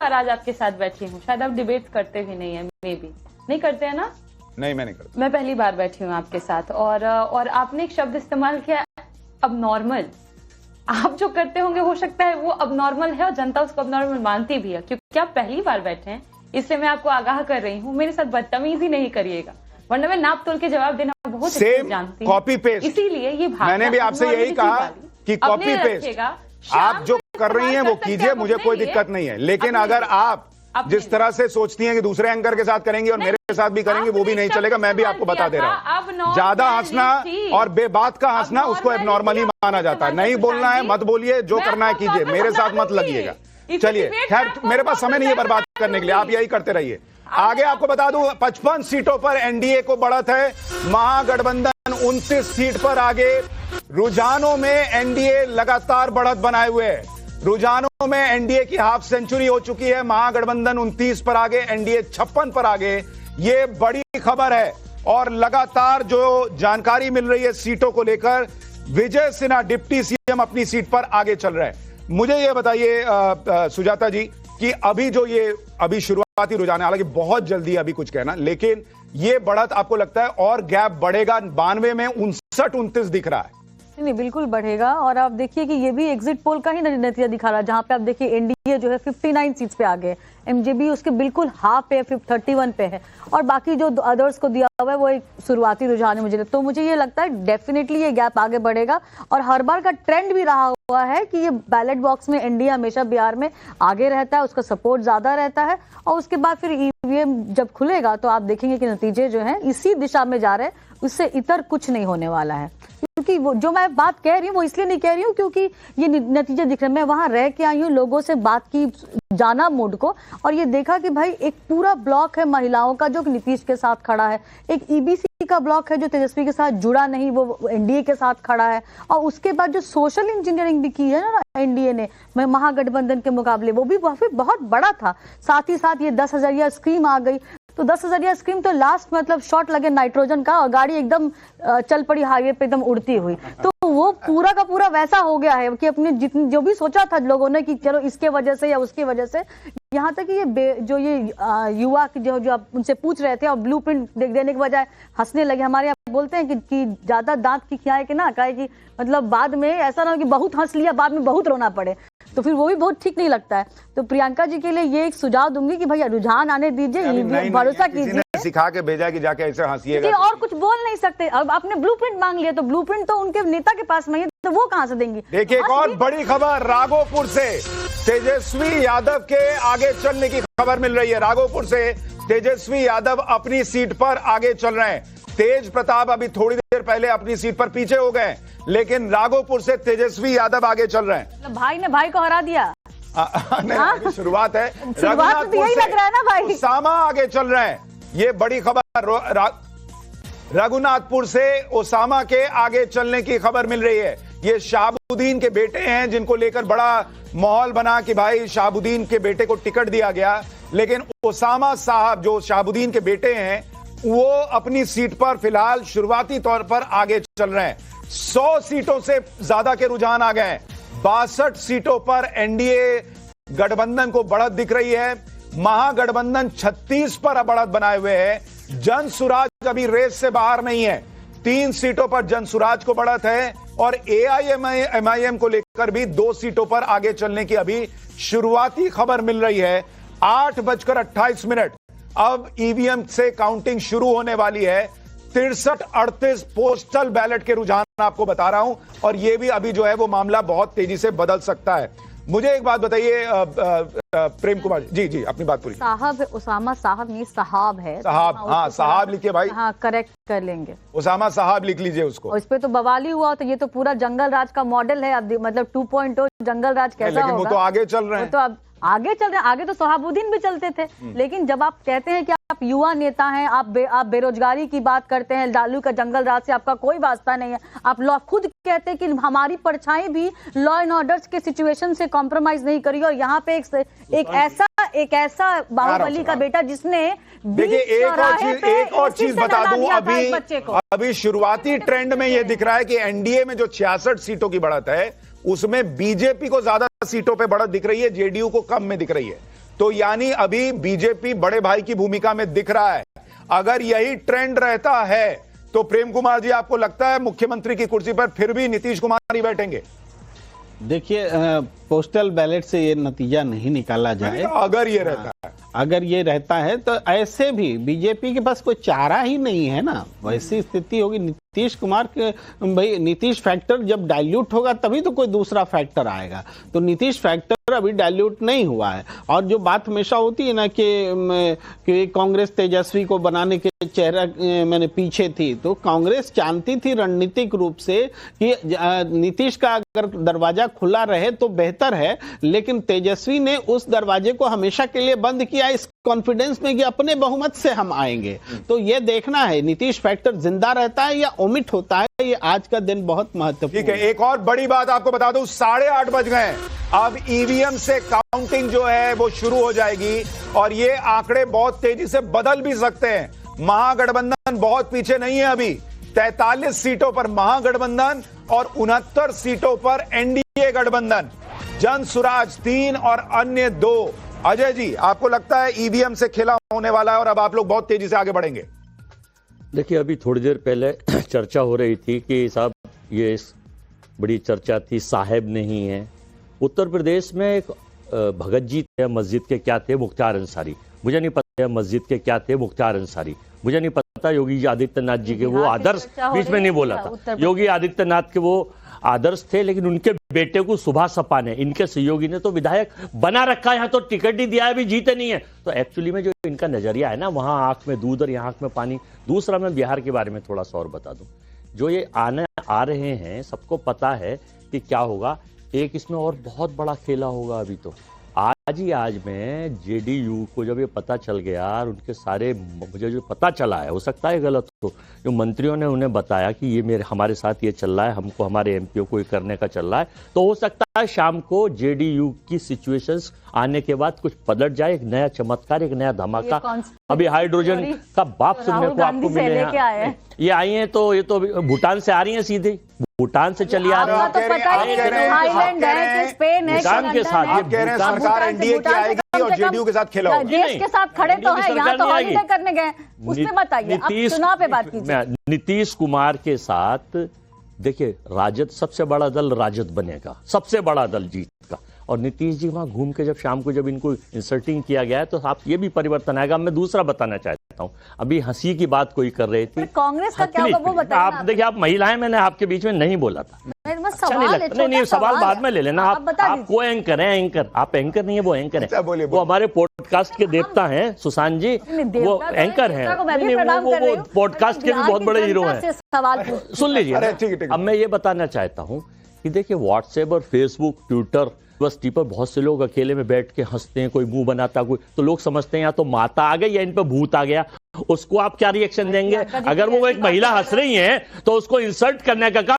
बार आज आपके साथ बैठी हूँ, शायद आप डिबेट करते भी नहीं है, मे बी नहीं करते हैं ना? नहीं, मैं नहीं करता। मैं पहली बार बैठी हूँ आपके साथ और आपने एक शब्द इस्तेमाल किया, अब नॉर्मल। आप जो करते होंगे हो सकता है वो अब नॉर्मल है और जनता उसको अब नॉर्मल मानती भी है, क्योंकि आप पहली बार बैठे हैं, इसलिए मैं आपको आगाह कर रही हूँ, मेरे साथ बदतमीजी नहीं करिएगा, वरना मैं नाप तोल के जवाब देना बहुत अच्छे जानती हूँ। कॉपी पेस्ट, इसीलिए ये मैंने भी आपसे यही कहा कि कॉपी पेस्ट आप जो कर रही हैं वो कीजिए, मुझे कोई दिक्कत नहीं है, लेकिन अगर आप जिस तरह से सोचती हैं कि दूसरे एंकर के साथ करेंगी और मेरे साथ भी करेंगे, वो भी नहीं चलेगा। मैं भी आपको बता दे रहा हूं, ज्यादा हंसना और बेबात का हंसना उसको एबनॉर्मली माना जाता है। नहीं बोलना है मत बोलिए, जो करना है कीजिए, मेरे साथ मत लगिएगा। चलिए खैर, मेरे पास समय नहीं है बर्बाद करने के लिए, आप यही करते रहिए। आगे आपको बता दूं, 55 सीटों पर एनडीए को बढ़त है, महागठबंधन 29 सीट पर आगे। रुझानों में एनडीए लगातार बढ़त बनाए हुए है, रुझानों में एनडीए की हाफ सेंचुरी हो चुकी है, महागठबंधन 29 पर आगे, एनडीए 56 पर आगे। ये बड़ी खबर है और लगातार जो जानकारी मिल रही है सीटों को लेकर, विजय सिन्हा डिप्टी सीएम अपनी सीट पर आगे चल रहे हैं। मुझे ये बताइए सुजाता जी कि अभी शुरुआती रुझान है, हालांकि बहुत जल्दी अभी कुछ कहना, लेकिन ये बढ़त आपको लगता है और गैप बढ़ेगा? 92 में 59-29 दिख रहा है। नहीं, बिल्कुल बढ़ेगा। और आप देखिए कि ये भी एग्जिट पोल का ही नतीजा दिखा रहा है, जहां पे आप देखिए एनडीए जो है 59 सीट्स पे आ गए, एमजेबी उसके बिल्कुल हाफ पे 31 पे है, और बाकी जो अदर्स को दिया हुआ है वो एक शुरुआती रुझान है। मुझे ये लगता है डेफिनेटली ये गैप आगे बढ़ेगा। और हर बार का ट्रेंड भी रहा हुआ है कि ये बैलेट बॉक्स में एनडीए हमेशा बिहार में आगे रहता है, उसका सपोर्ट ज्यादा रहता है, और उसके बाद फिर ईवीएम जब खुलेगा तो आप देखेंगे कि नतीजे जो है इसी दिशा में जा रहे हैं, उससे इतर कुछ नहीं होने वाला है। क्योंकि वो जो मैं बात कह रही हूँ वो इसलिए नहीं कह रही हूँ क्योंकि ये नतीजे दिख रहे हैं, मैं वहां रह के आई हूँ, लोगों से बात की, जाना मूड को, और ये देखा कि भाई एक पूरा ब्लॉक है महिलाओं का जो नीतीश के साथ खड़ा है, एक ईबीसी का ब्लॉक है जो तेजस्वी के साथ जुड़ा नहीं, वो एनडीए के साथ खड़ा है, और उसके बाद जो सोशल इंजीनियरिंग भी की है ना एनडीए ने महागठबंधन के मुकाबले, वो भी बहुत बड़ा था। साथ ही साथ ये 10,000 स्कीम आ गई, तो 10,000 स्कीम तो लास्ट मतलब शॉट लगे नाइट्रोजन का और गाड़ी एकदम चल पड़ी हाईवे पे एकदम उड़ती हुई। तो वो पूरा का पूरा वैसा हो गया है कि अपने जितने जो भी सोचा था लोगों ने कि चलो इसके वजह से या उसकी वजह से, यहाँ तक कि ये युवा जो आप उनसे पूछ रहे थे और ब्लूप्रिंट देने के बजाय हंसने लगे। हमारे यहाँ बोलते हैं कि ज्यादा दांत की खियाए के ना कहे कि मतलब बाद में ऐसा ना हो कि बहुत हंस लिया बाद में बहुत रोना पड़े, तो फिर वो भी बहुत ठीक नहीं लगता है। तो प्रियंका जी के लिए ये एक सुझाव दूंगी कि भैया रुझान आने दीजिए, भरोसा कीजिए। सिखा के भेजा कि जाके ऐसे हंसिएगा, और कुछ बोल नहीं सकते। अब आपने ब्लूप्रिंट मांग लिया तो ब्लूप्रिंट तो उनके नेता के पास नहीं है, तो वो कहां से देंगी? देखिए एक और बड़ी खबर, राघोपुर से तेजस्वी यादव के आगे चलने की खबर मिल रही है। राघोपुर से तेजस्वी यादव अपनी सीट पर आगे चल रहे हैं। तेज प्रताप अभी थोड़ी देर पहले अपनी सीट पर पीछे हो गए, लेकिन राघोपुर से तेजस्वी यादव आगे चल रहे हैं। भाई ने भाई को हरा दिया। नहीं, शुरुआत है, शुरुआत तो यही लग रहा है ना भाई। ओसामा आगे चल रहे हैं, ये बड़ी खबर। रघुनाथपुर से ओसामा के आगे चलने की खबर मिल रही है। ये शहाबुद्दीन के बेटे हैं, जिनको लेकर बड़ा माहौल बना कि भाई शहाबुद्दीन के बेटे को टिकट दिया गया, लेकिन ओसामा साहब जो शहाबुद्दीन के बेटे हैं वो अपनी सीट पर फिलहाल शुरुआती तौर पर आगे चल रहे हैं। 100 सीटों से ज्यादा के रुझान आ गए, 62 सीटों पर एनडीए गठबंधन को बढ़त दिख रही है। महागठबंधन 36 पर बढ़त बनाए हुए है। जनसुराज अभी रेस से बाहर नहीं है, 3 सीटों पर जनसुराज को बढ़त है, और एआईएमआईएम को लेकर भी 2 सीटों पर आगे चलने की अभी शुरुआती खबर मिल रही है। 8:28 अब ईवीएम से काउंटिंग शुरू होने वाली है। 63-38 पोस्टल बैलेट के रुझान आपको बता रहा हूं, और यह भी अभी जो है वो मामला बहुत तेजी से बदल सकता है। मुझे एक बात बताइए प्रेम कुमार जी अपनी बात पूरी। साहब, ओसामा साहब नहीं साहब है, साहब, हाँ साहब लिखिए भाई, हाँ करेक्ट कर लेंगे, ओसामा साहब लिख लीजिए उसको। इस पे तो बवाली हुआ, तो ये तो पूरा जंगल राज का मॉडल है। अब मतलब 2.0 जंगल राज कैसा लेकिन होगा? वो तो आगे चल रहे हैं, तो अब आगे चल रहे हैं, आगे तो सोहाबुद्दीन भी चलते थे, लेकिन जब आप कहते हैं कि आप युवा नेता हैं, आप बेरोजगारी की बात करते हैं, लालू का जंगल राज से आपका कोई वास्ता नहीं है, आप खुद कहते हैं कि हमारी परछाई भी लॉ एंड ऑर्डर के सिचुएशन से कॉम्प्रोमाइज नहीं करी, और यहाँ पे एक ऐसा बाहुबली का बेटा जिसने देखिए एक और चीज बता दूं, अभी शुरुआती ट्रेंड में यह दिख रहा है कि एनडीए में जो 66 सीटों की बढ़त है उसमें बीजेपी को ज्यादा सीटों पे बढ़त दिख रही है, जेडीयू को कम में दिख रही है। तो यानी अभी बीजेपी बड़े भाई की भूमिका में दिख रहा है। अगर यही ट्रेंड रहता है तो प्रेम कुमार जी, आपको लगता है मुख्यमंत्री की कुर्सी पर फिर भी नीतीश कुमार ही बैठेंगे? देखिए, पोस्टल बैलेट से ये नतीजा नहीं निकाला जाए। अगर ये रहता है, अगर ये रहता है तो ऐसे भी बीजेपी के पास कोई चारा ही नहीं है ना, वैसी स्थिति होगी। नीतीश कुमार के भाई, नीतीश फैक्टर जब डाइल्यूट होगा तभी तो कोई दूसरा फैक्टर आएगा। तो नीतीश फैक्टर अभी डाइल्यूट नहीं हुआ है। और जो बात हमेशा होती है ना कि कांग्रेस तेजस्वी को बनाने के चेहरा मैंने पीछे थी, तो कांग्रेस जानती थी रणनीतिक रूप से कि नीतीश का अगर दरवाजा खुला रहे तो बेहतर है, लेकिन तेजस्वी ने उस दरवाजे को हमेशा के लिए बंद किया इस कॉन्फिडेंस में कि अपने बहुमत से हम आएंगे। तो ये देखना है नीतीश फैक्टर जिंदा रहता है या ओमिट होता है, ये आज का दिन बहुत महत्वपूर्ण। ठीक है, एक और बड़ी बात आपको बता दूं, 8:30 बज गए। अब ईवीएम से काउंटिंग जो है वो शुरू हो जाएगी और ये आंकड़े बहुत तेजी से बदल भी सकते हैं। महागठबंधन बहुत पीछे नहीं है अभी। 43 सीटों पर महागठबंधन और 69 सीटों पर एनडीए गठबंधन, जन सुराज 3 और अन्य 2। अजय जी, आपको लगता है ईवीएम से खेला होने वाला है और अब आप लोग बहुत तेजी से आगे बढ़ेंगे? देखिए, अभी थोड़ी देर पहले चर्चा हो रही थी कि साहब, ये बड़ी चर्चा थी, साहेब नहीं है। उत्तर प्रदेश में एक भगत जी थे, मस्जिद के क्या थे, मुख्तार अंसारी। मुझे नहीं पता मस्जिद के क्या थे मुख्तार अंसारी, मुझे नहीं पता योगी आदित्यनाथ जी के वो आदर्श, बीच में नहीं बोला था, योगी आदित्यनाथ के वो आदर्श थे, लेकिन उनके बेटे को सुभाष सपा ने, इनके सहयोगी ने तो विधायक बना रखा है, यहाँ तो टिकट ही दिया है, अभी जीते नहीं है। तो एक्चुअली में जो इनका नजरिया है ना, वहां आंख में दूध और यहाँ आंख में पानी। दूसरा, मैं बिहार के बारे में थोड़ा सा और बता दूं, जो ये आ रहे हैं, सबको पता है कि क्या होगा। एक इसमें और बहुत बड़ा खेला होगा अभी तो। आज में जेडीयू को जब ये पता चल गया और उनके सारे, मुझे जो पता चला है, हो सकता है गलत हो, जो मंत्रियों ने उन्हें बताया कि ये हमारे साथ ये चल रहा है, हमको हमारे एमपीओ को ये करने का चल रहा है, तो हो सकता है शाम को जेडीयू की सिचुएशंस आने के बाद कुछ पलट जाए, एक नया चमत्कार, एक नया धमाका। अभी हाइड्रोजन का बाप सुनने को आपको मिले हैं, ये आई हैं तो ये तो भूटान से आ रही हैं, सीधे भूटान से चली आ रही है, तो पता ही थाईलैंड है, स्पेन है, भूटान के साथ। आप कह रहे हैं सरकार एनडीए की आएगी और जेडीयू के साथ खेला होगा। देश के साथ खड़े तो हैं, यहाँ तो हॉलिडे करने गए, उसमें बताइए, अब चुनाव पे बात कीजिए। नीतीश कुमार के साथ देखिए, राजद सबसे बड़ा दल राजद बनेगा, सबसे बड़ा दल जीत का। और नीतीश जी वहां घूम के जब इनको इंसल्टिंग किया गया है, तो आप ये भी परिवर्तन आएगा। मैं दूसरा बताना चाहता हूं, अभी हंसी की बात कोई कर रही थी, कांग्रेस का क्या होगा वो बताइए। आप देखिए, आप महिलाएं, मैंने आपके बीच में नहीं बोला था, अच्छा नहीं लगता। नहीं, सवाल बाद में ले लेना। आप को एंकर हैं, एंकर, आप एंकर नहीं है, वो एंकर है, वो हमारे पॉडकास्ट के देवता हैं, सुशांत जी, वो एंकर हैं, वो पॉडकास्ट के भी बहुत बड़े हीरो हैं। सुन लीजिए, अब मैं ये बताना चाहता हूँ कि देखिए, व्हाट्सएप और फेसबुक, ट्विटर यूनिवर्सिटी पर बहुत से लोग अकेले में बैठ के हंसते हैं, कोई मुंह बनाता, कोई तो लोग समझते हैं या तो माता आ गई या इन पर भूत आ गया। उसको आप क्या रिएक्शन देंगे? अगर वो एक महिला हंस रही है तो उसको इंसल्ट करने का काम